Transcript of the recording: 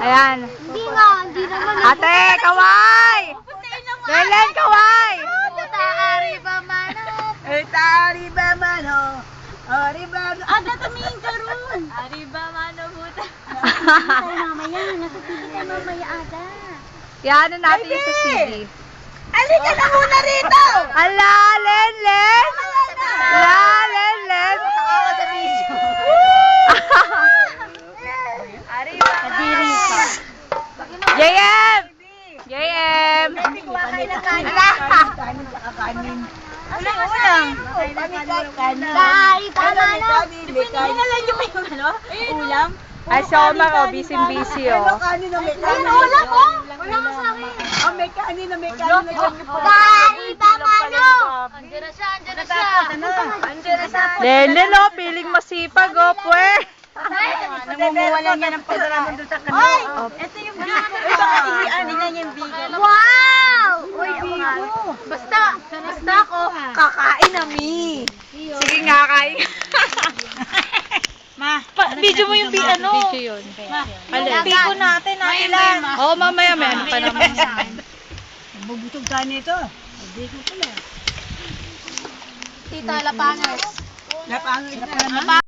Ayan. Hindi nga, hindi naman. Ate, kaway! Belen, kaway! Arriba mano. Arriba mano. Arriba mano. Ada tumingin ka ron. Arriba mano buta. Mamaya, nasa TV ka mamaya ada. Yan natin yung sa CD. Alika na muna rito! Ala, Len! Ala, Len! Ako sa video. Kadiri ka. JM! JM! Kanin sa kanin. Kanin sa kanin. Ano ulam? Kanin. Arriba mano. Kanin. yung ano? Ulam? Ay, si Omar, oh, busy-busy, oh. Kanin na may Ayun, kanin. ulam ko. Wala ka sa akin. Oh, may kanin na may kanin na dyan. Arriba mano. Andiyan na siya, andiyan na siya. Andiyan na siya. Lelen, oh, piling masipag, oh, pwe. Namumuha lang yan ang pagdaraman doon sa kanila. Ay! Ito yung bigo. Ay, baka hindi nila yung bigo. Wow! Uy, bigo. Basta ako, kakain na mi. Sige nga, kain. Video mo yung ano. Video yun. Yung bigo natin, ilan. Oo, mamaya, may ano pa naman. Bubutog tayo nito. Bigo pala. Tita Lapangas. Napangit na.